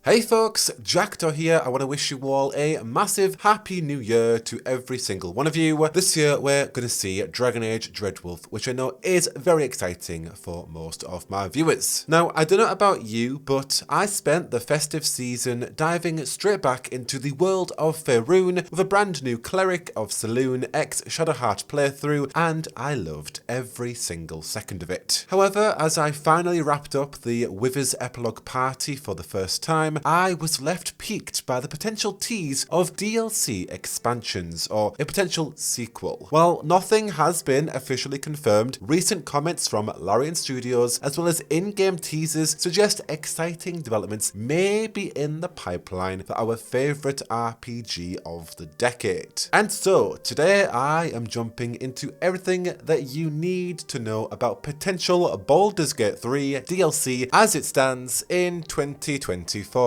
Hey folks, Jackdaw here. I want to wish you all a massive happy new year to every single one of you. This year we're going to see Dragon Age Dreadwolf, which I know is very exciting for most of my viewers. Now, I don't know about you, but I spent the festive season diving straight back into the world of Faerun with a brand new Cleric of Selune x Shadowheart playthrough, and I loved every single second of it. However, as I finally wrapped up the Withers epilogue party for the first time, I was left piqued by the potential tease of DLC expansions or a potential sequel. While nothing has been officially confirmed, recent comments from Larian Studios as well as in-game teases suggest exciting developments may be in the pipeline for our favourite RPG of the decade. And so, today I am jumping into everything that you need to know about potential Baldur's Gate 3 DLC as it stands in 2024.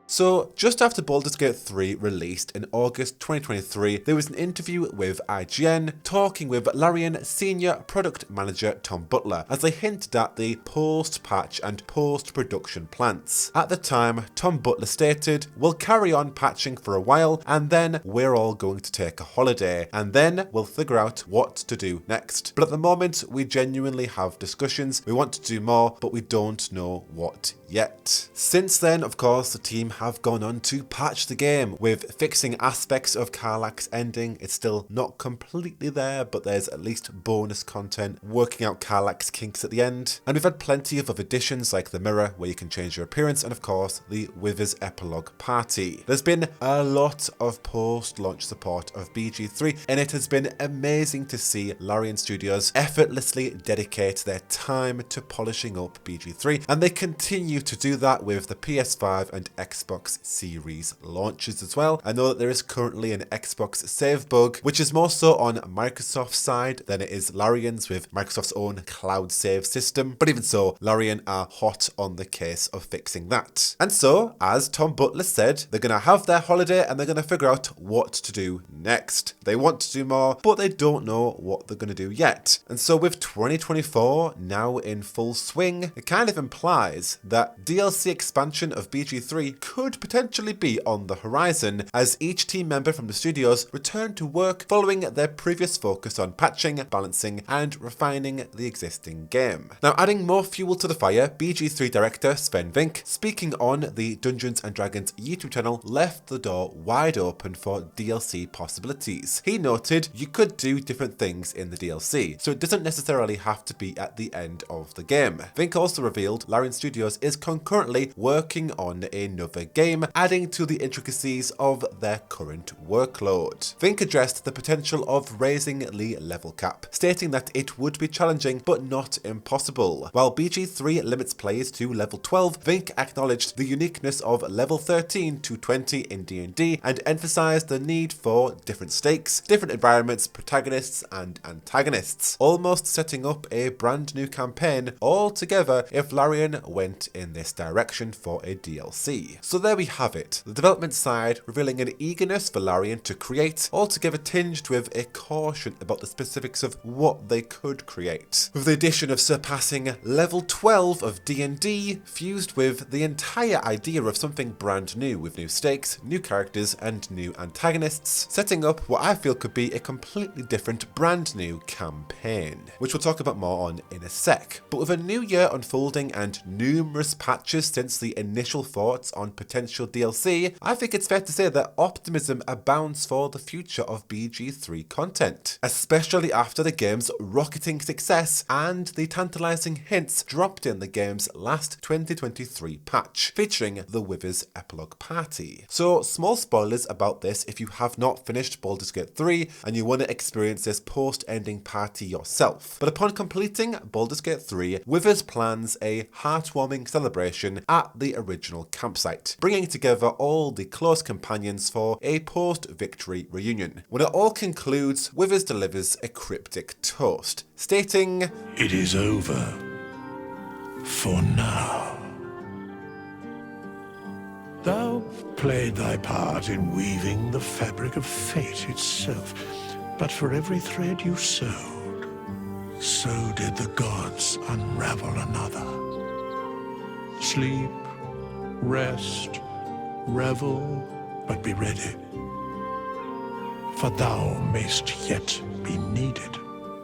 So, just after Baldur's Gate 3 released in August 2023, there was an interview with IGN talking with Larian Senior Product Manager Tom Butler as they hinted at the post-patch and post-production plans. At the time, Tom Butler stated, "We'll carry on patching for a while and then we're all going to take a holiday and then we'll figure out what to do next. But at the moment, we genuinely have discussions, we want to do more, but we don't know what yet." Since then, of course, the team have gone on to patch the game with fixing aspects of Karlach's ending. It's still not completely there, but there's at least bonus content working out Karlach's kinks at the end. And we've had plenty of other additions like the mirror where you can change your appearance, and of course the Withers epilogue party. There's been a lot of post-launch support of BG3 and it has been amazing to see Larian Studios effortlessly dedicate their time to polishing up BG3, and they continue to do that with the PS5 and Xbox Series launches as well. I know that there is currently an Xbox save bug, which is more so on Microsoft's side than it is Larian's with Microsoft's own cloud save system. But even so, Larian are hot on the case of fixing that. And so, as Tom Butler said, they're going to have their holiday and they're going to figure out what to do next. They want to do more, but they don't know what they're going to do yet. And so with 2024 now in full swing, it kind of implies that DLC expansion of BG3 could potentially be on the horizon as each team member from the studios return to work following their previous focus on patching, balancing and refining the existing game. Now, adding more fuel to the fire, BG3 director Sven Vink, speaking on the Dungeons & Dragons YouTube channel, left the door wide open for DLC possibilities. He noted you could do different things in the DLC, so it doesn't necessarily have to be at the end of the game. Vink also revealed Larian Studios is concurrently working on another game, adding to the intricacies of their current workload. Vink addressed the potential of raising the level cap, stating that it would be challenging but not impossible. While BG3 limits players to level 12, Vink acknowledged the uniqueness of level 13 to 20 in D&D and emphasized the need for different stakes, different environments, protagonists and antagonists, almost setting up a brand new campaign altogether if Larian went in this direction for a DLC. So there we have it, the development side revealing an eagerness for Larian to create, altogether tinged with a caution about the specifics of what they could create. With the addition of surpassing level 12 of D&D, fused with the entire idea of something brand new with new stakes, new characters and new antagonists, setting up what I feel could be a completely different brand new campaign, which we'll talk about more on in a sec. But with a new year unfolding and numerous patches since the initial thoughts on potential DLC, I think it's fair to say that optimism abounds for the future of BG3 content, especially after the game's rocketing success and the tantalizing hints dropped in the game's last 2023 patch, featuring the Withers epilogue party. So, small spoilers about this if you have not finished Baldur's Gate 3 and you want to experience this post-ending party yourself. But upon completing Baldur's Gate 3, Withers plans a heartwarming celebration at the original campsite, bringing together all the close companions for a post-victory reunion. When it all concludes, Withers delivers a cryptic toast, stating, "It is over. For now. Thou played thy part in weaving the fabric of fate itself, but for every thread you sewed, so did the gods unravel another. Sleep, Rest, revel, but be ready, for thou mayst yet be needed.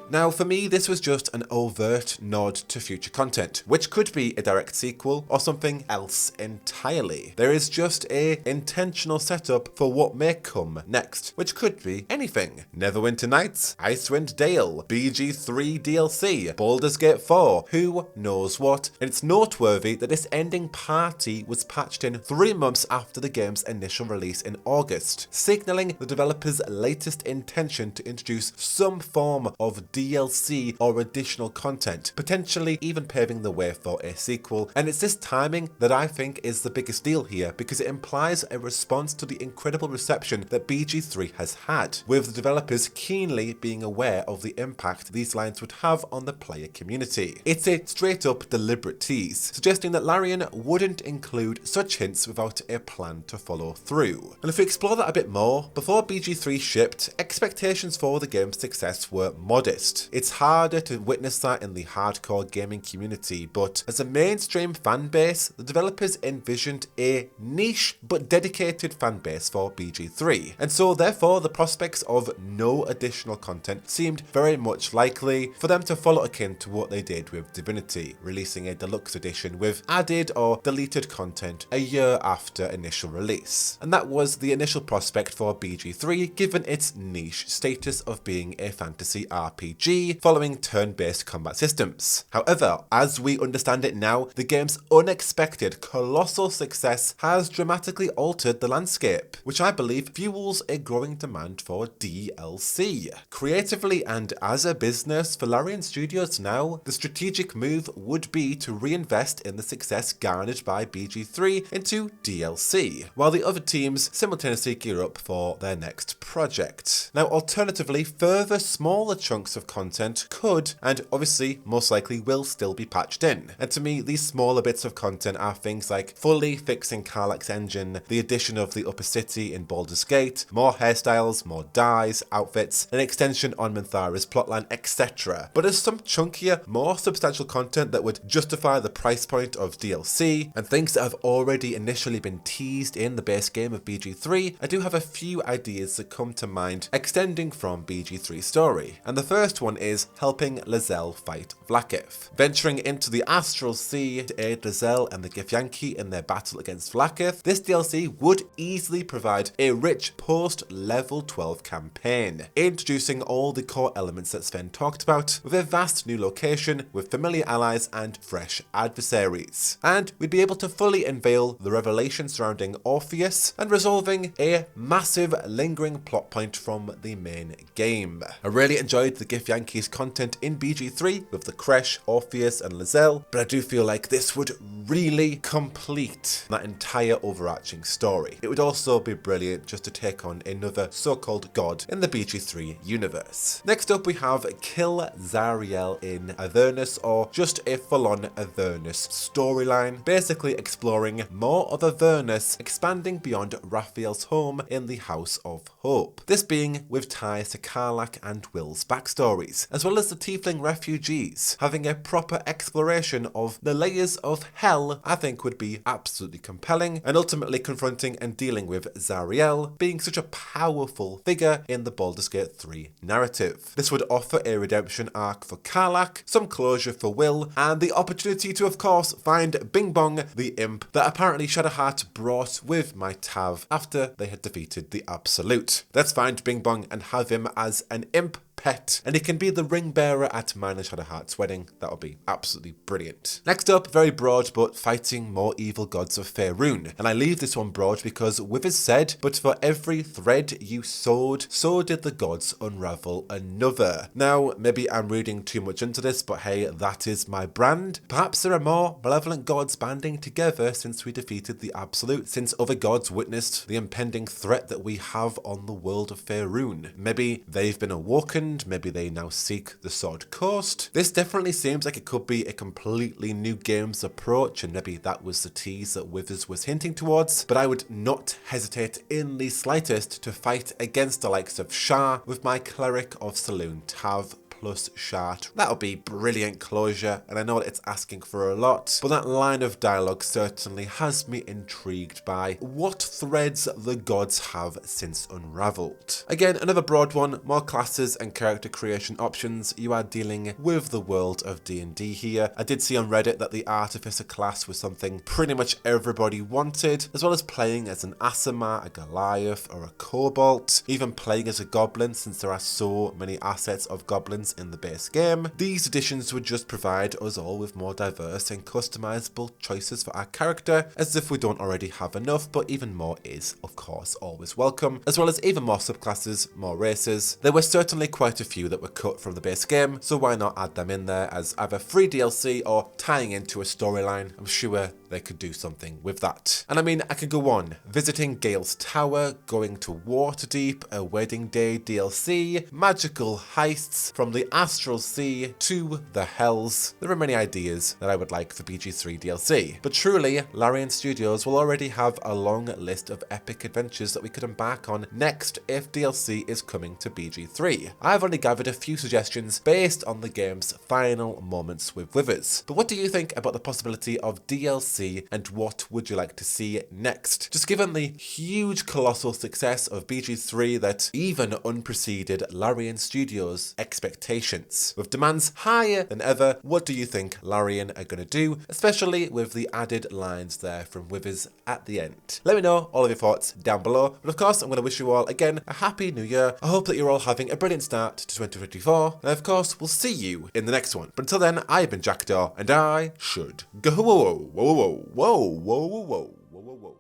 Now, for me, this was just an overt nod to future content, which could be a direct sequel or something else entirely. There is just a intentional setup for what may come next, which could be anything. Neverwinter Nights, Icewind Dale, BG3 DLC, Baldur's Gate 4, who knows what. And it's noteworthy that this ending party was patched in 3 months after the game's initial release in August, signalling the developer's latest intention to introduce some form of DLC or additional content, potentially even paving the way for a sequel. And it's this timing that I think is the biggest deal here, because it implies a response to the incredible reception that BG3 has had, with the developers keenly being aware of the impact these lines would have on the player community. It's a straight up deliberate tease, suggesting that Larian wouldn't include such hints without a plan to follow through. And if we explore that a bit more, before BG3 shipped, expectations for the game's success were modest. It's harder to witness that in the hardcore gaming community, but as a mainstream fan base, the developers envisioned a niche but dedicated fan base for BG3, and so therefore the prospects of no additional content seemed very much likely for them to follow akin to what they did with Divinity, releasing a deluxe edition with added or deleted content a year after initial release. And that was the initial prospect for BG3, given its niche status of being a fantasy RPG following turn-based combat systems. However, as we understand it now, the game's unexpected colossal success has dramatically altered the landscape, which I believe fuels a growing demand for DLC. Creatively and as a business for Larian Studios now, the strategic move would be to reinvest in the success garnered by BG3 into DLC, while the other teams simultaneously gear up for their next project. Now, alternatively, further smaller chunks of content could, and obviously most likely will, still be patched in. And to me, these smaller bits of content are things like fully fixing Karlach's engine, the addition of the upper city in Baldur's Gate, more hairstyles, more dyes, outfits, an extension on Minthara's plotline, etc. But as some chunkier, more substantial content that would justify the price point of DLC, and things that have already initially been teased in the base game of BG3, I do have a few ideas that come to mind extending from BG3's story. And the first one is helping Lae'zel fight Vlaakith. Venturing into the Astral Sea to aid Lae'zel and the Githyanki in their battle against Vlaakith, this DLC would easily provide a rich post-level 12 campaign, introducing all the core elements that Sven talked about, with a vast new location, with familiar allies and fresh adversaries. And we'd be able to fully unveil the revelation surrounding Orpheus and resolving a massive lingering plot point from the main game. I really enjoyed the Githyanki's content in BG3 with the Kresh, Orpheus and Lae'zel, but I do feel like this would really complete that entire overarching story. It would also be brilliant just to take on another so-called god in the BG3 universe. Next up we have Kill Zariel in Avernus, or just a full-on Avernus storyline, basically exploring more of Avernus, expanding beyond Raphael's home in the House of Hope. This being with ties to Karlach and Will's backstories, as well as the Tiefling refugees. Having a proper exploration of the layers of hell I think would be absolutely compelling, and ultimately confronting and dealing with Zariel being such a powerful figure in the Baldur's Gate 3 narrative. This would offer a redemption arc for Karlach, some closure for Will, and the opportunity to of course find Bing Bong, the imp that apparently Shadowheart brought with Might Have after they had defeated the Absolute. Let's find Bing Bong and have him as an imp pet, and he can be the ring bearer at mine and Shadowheart's wedding. That would be absolutely brilliant. Next up, very broad, but fighting more evil gods of Faerun. And I leave this one broad because Withers said, but for every thread you sewed, so did the gods unravel another. Now, maybe I'm reading too much into this, but hey, that is my brand. Perhaps there are more malevolent gods banding together since we defeated the Absolute, since other gods witnessed the impending threat that we have on the world of Faerun. Maybe they've been awoken, maybe they now seek the Sword Coast. This definitely seems like it could be a completely new game's approach, and maybe that was the tease that Withers was hinting towards, but I would not hesitate in the slightest to fight against the likes of Shah with my Cleric of Selune Tav plus Shart. That'll be brilliant closure, and I know that it's asking for a lot, but that line of dialogue certainly has me intrigued by what threads the gods have since unraveled. Again, another broad one, more classes and character creation options. You are dealing with the world of D&D here. I did see on Reddit that the Artificer class was something pretty much everybody wanted, as well as playing as an Aasimar, a Goliath, or a Cobalt, even playing as a Goblin since there are so many assets of goblins in the base game. These additions would just provide us all with more diverse and customizable choices for our character, as if we don't already have enough, but even more is, of course, always welcome, as well as even more subclasses, more races. There were certainly quite a few that were cut from the base game, so why not add them in there as either free DLC or tying into a storyline? I'm sure they could do something with that. And I mean, I could go on. Visiting Gale's Tower, going to Waterdeep, a Wedding Day DLC, magical heists from the Astral Sea to the Hells. There are many ideas that I would like for BG3 DLC. But truly, Larian Studios will already have a long list of epic adventures that we could embark on next if DLC is coming to BG3. I've only gathered a few suggestions based on the game's final moments with Withers. But what do you think about the possibility of DLC, and what would you like to see next? Just given the huge colossal success of BG3 that even unpreceded Larian Studios' expectations. With demands higher than ever, what do you think Larian are going to do, especially with the added lines there from Withers at the end? Let me know all of your thoughts down below, but of course I'm going to wish you all again a happy new year. I hope that you're all having a brilliant start to 2024, and of course we'll see you in the next one. But until then, I've been Jackdaw, and I should go. Whoa, whoa, whoa, whoa, whoa, whoa, whoa, whoa, whoa, whoa.